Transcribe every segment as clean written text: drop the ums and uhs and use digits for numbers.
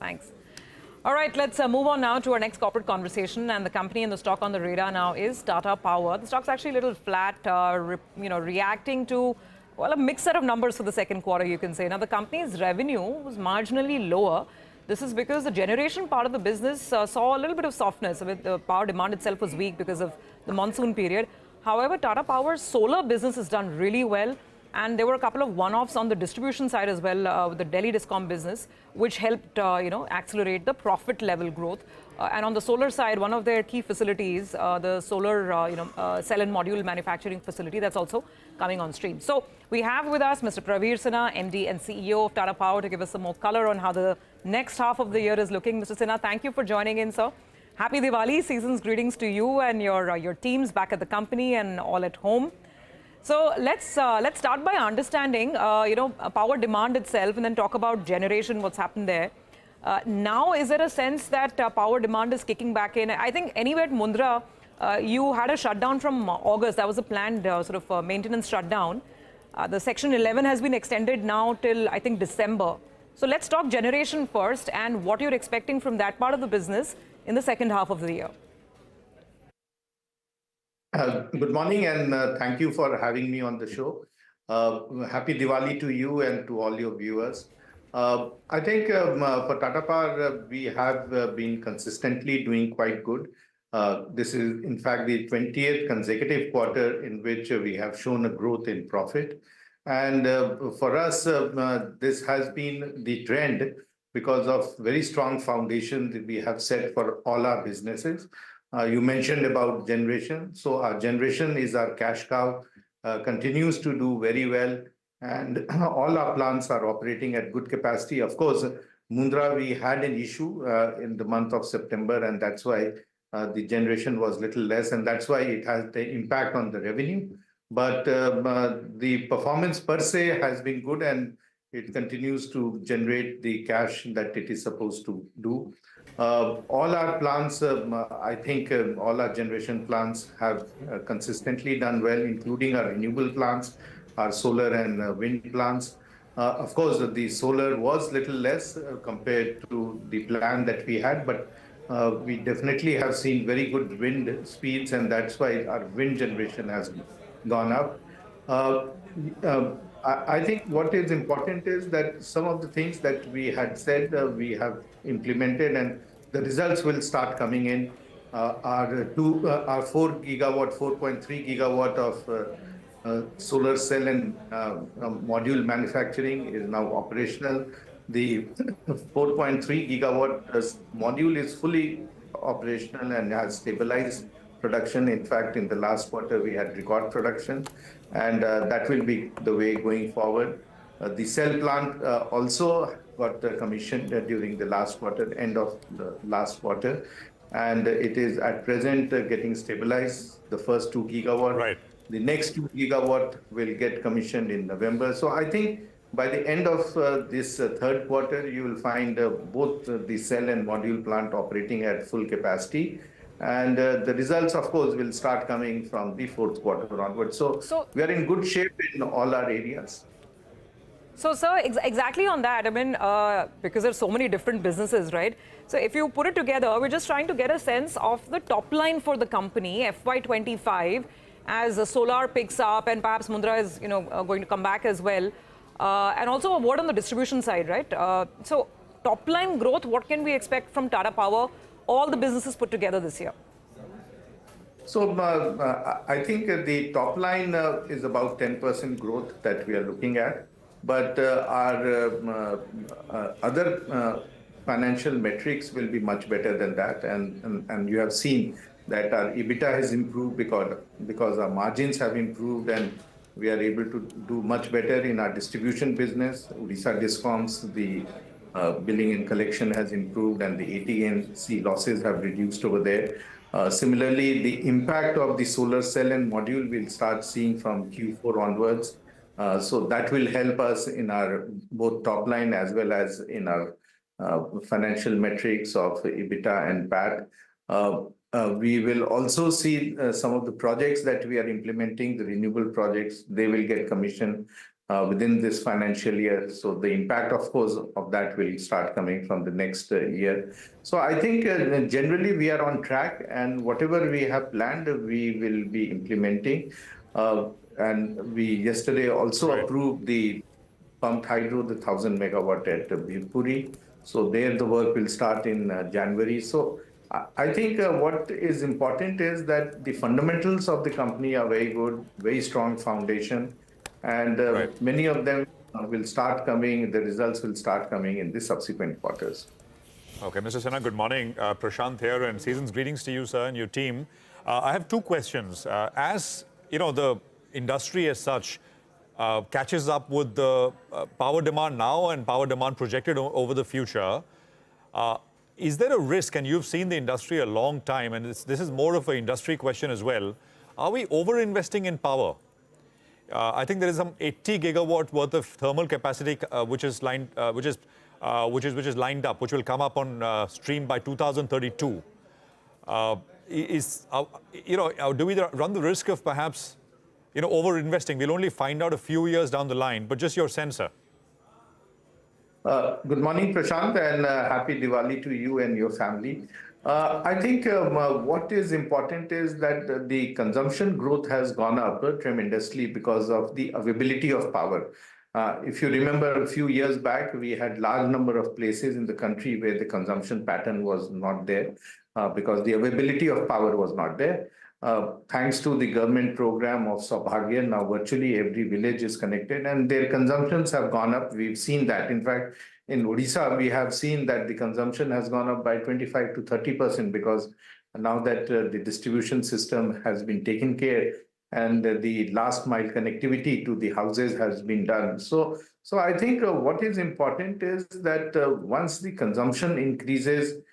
Thanks. All right, let's move on now to our next corporate conversation. And the company and the stock on the radar now is Tata Power. The stock's actually a little flat, reacting to, well, a mixed set of numbers for the second quarter, you can say. Now, the company's revenue was marginally lower. This is because the generation part of the business saw a little bit of softness. I mean, the power demand itself was weak because of the monsoon period. However, Tata Power's solar business has done really well. And there were a couple of one-offs on the distribution side as well with the Delhi Discom business, which helped, accelerate the profit level growth. And on the solar side, one of their key facilities, the solar, cell and module manufacturing facility, that's also coming on stream. So we have with us Mr. Praveer Sinha, MD and CEO of Tata Power, to give us some more color on how the next half of the year is looking. Mr. Sinha, thank you for joining in, sir. Happy Diwali, season's greetings to you and your teams back at the company and all at home. So let's start by understanding, power demand itself, and then talk about generation, what's happened there. Now, is there a sense that power demand is kicking back in? I think anyway at Mundra, you had a shutdown from August. That was a planned maintenance shutdown. The Section 11 has been extended now till, I think, December. So let's talk generation first and what you're expecting from that part of the business in the second half of the year. Good morning, and thank you for having me on the show. Happy Diwali to you and to all your viewers. I think for Tata Power, we have been consistently doing quite good. This is, in fact, the 20th consecutive quarter in which we have shown a growth in profit. And for us, this has been the trend because of very strong foundation that we have set for all our businesses. You mentioned about generation. So our generation is our cash cow, continues to do very well. And all our plants are operating at good capacity. Of course, Mundra, we had an issue in the month of September, and that's why the generation was little less. And that's why it has the impact on the revenue. But the performance per se has been good, and it continues to generate the cash that it is supposed to do. All our plants, I think all our generation plants have consistently done well, including our renewable plants, our solar and wind plants. Of course, the solar was little less compared to the plan that we had, but we definitely have seen very good wind speeds, and that's why our wind generation has gone up. I think what is important is that some of the things that we had said we have implemented, and the results will start coming in. Our 4 gigawatt, 4.3 gigawatt of solar cell and module manufacturing is now operational. The 4.3 gigawatt module is fully operational and has stabilized production. In fact, in the last quarter, we had record production, and that will be the way going forward. The cell plant also got commissioned during the last quarter, end of the last quarter, and it is at present getting stabilized, the first 2 gigawatt. Right. The next 2 gigawatt will get commissioned in November. So I think by the end of this third quarter, you will find both the cell and module plant operating at full capacity. And the results, of course, will start coming from the fourth quarter onwards. So we are in good shape in all our areas. So, sir, exactly on that, I mean, because there's so many different businesses, right? So if you put it together, we're just trying to get a sense of the top line for the company, FY25, as solar picks up and perhaps Mundra is, going to come back as well. And also a word on the distribution side, right? So top line growth, what can we expect from Tata Power, all the businesses put together this year? So I think the top line is about 10% growth that we are looking at. But our other financial metrics will be much better than that. And you have seen that our EBITDA has improved because our margins have improved, and we are able to do much better in our distribution business. Odisha Discoms, the billing and collection has improved, and the AT&C losses have reduced over there. Similarly, the impact of the solar cell and module we'll start seeing from Q4 onwards. So that will help us in our both top line as well as in our financial metrics of EBITDA and PAT. We will also see some of the projects that we are implementing, the renewable projects, they will get commissioned within this financial year. So the impact, of course, of that will start coming from the next year. So I think generally we are on track, and whatever we have planned, we will be implementing. And we yesterday also approved the pumped hydro, the 1,000 megawatt at Bhivpuri. So there the work will start in January. So I think what is important is that the fundamentals of the company are very good, very strong foundation, and many of them will start coming, the results will start coming in the subsequent quarters. Okay, Mr. Sinha, good morning. Prashant here, and season's greetings to you, sir, and your team. I have two questions. As you know, the industry as such catches up with the power demand now and power demand projected over the future. Is there a risk, and you've seen the industry a long time, and this is more of an industry question as well, are we over-investing in power? I think there is some 80 gigawatt worth of thermal capacity which is lined up, which will come up on stream by 2032. Do we run the risk of perhaps over-investing? We'll only find out a few years down the line, but just your sense, sir. Good morning, Prashant, and happy Diwali to you and your family. I think what is important is that the consumption growth has gone up tremendously because of the availability of power. If you remember a few years back, we had large number of places in the country where the consumption pattern was not there because the availability of power was not there. Thanks to the government program of Saubhagya, now virtually every village is connected and their consumptions have gone up. We've seen that. In fact, in Odisha, we have seen that the consumption has gone up by 25 to 30% because now that the distribution system has been taken care and the last mile connectivity to the houses has been done. So I think what is important is that once the consumption increases,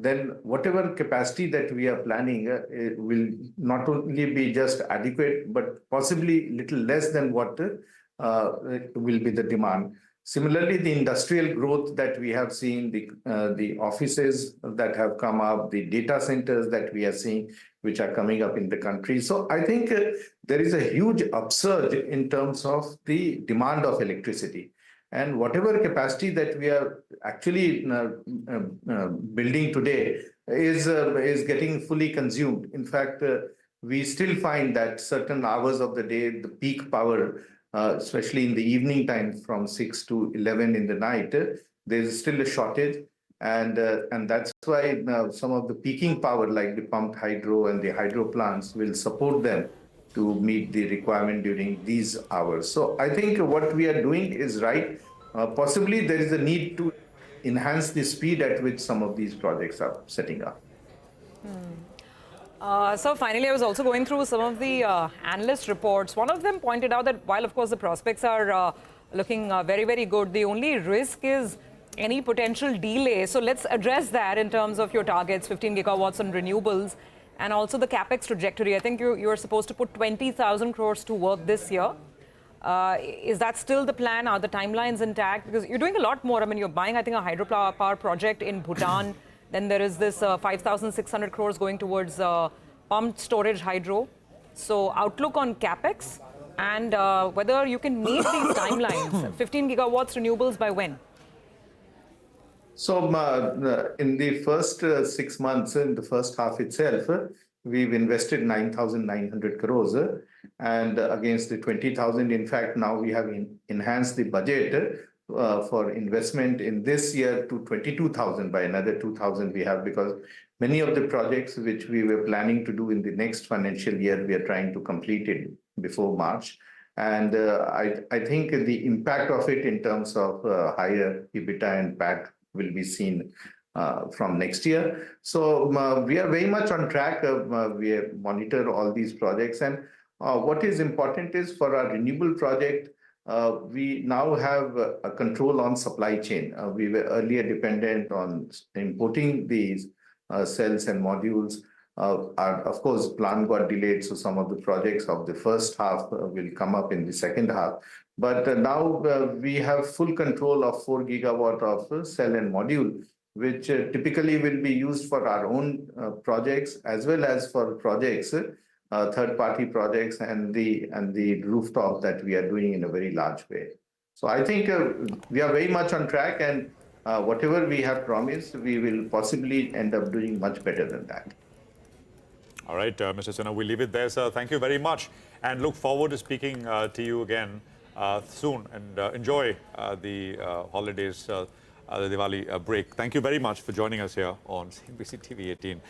then whatever capacity that we are planning it will not only be just adequate, but possibly little less than what will be the demand. Similarly, the industrial growth that we have seen, the offices that have come up, the data centers that we are seeing, which are coming up in the country. So I think there is a huge upsurge in terms of the demand of electricity. And whatever capacity that we are actually building today is getting fully consumed. In fact, we still find that certain hours of the day, the peak power, especially in the evening time from 6 to 11 in the night, there is still a shortage. And that's why some of the peaking power like the pumped hydro and the hydro plants will support them to meet the requirement during these hours. So I think what we are doing is right. Possibly there is a need to enhance the speed at which some of these projects are setting up. So finally, I was also going through some of the analyst reports. One of them pointed out that while, of course, the prospects are looking very, very good, the only risk is any potential delay. So let's address that in terms of your targets, 15 gigawatts on renewables, and also the Capex trajectory. I think you're supposed to put 20,000 crores to work this year. Is that still the plan? Are the timelines intact? Because you're doing a lot more. I mean, you're buying, I think, a hydropower project in Bhutan. Then there is this 5,600 crores going towards pumped storage hydro. So outlook on Capex and whether you can meet these timelines, 15 gigawatts renewables by when? So in the first 6 months, in the first half itself, we've invested 9,900 crores and against the 20,000. In fact, now we have enhanced the budget for investment in this year to 22,000 by another 2,000 we have, because many of the projects which we were planning to do in the next financial year, we are trying to complete it before March. And I think the impact of it in terms of higher EBITDA and PAT will be seen from next year. So we are very much on track. We monitor all these projects. And what is important is for our renewable project, we now have a control on supply chain. We were earlier dependent on importing these cells and modules. Of course, plan got delayed, so some of the projects of the first half will come up in the second half. But now we have full control of 4 gigawatt of cell and module, which typically will be used for our own projects as well as for projects third-party projects and the rooftop that we are doing in a very large way. So I think we are very much on track, and whatever we have promised, we will possibly end up doing much better than that. All right, Mr. Sinha, we'll leave it there, sir. Thank you very much, and look forward to speaking to you again soon. And enjoy the holidays, the Diwali break. Thank you very much for joining us here on CNBC TV 18.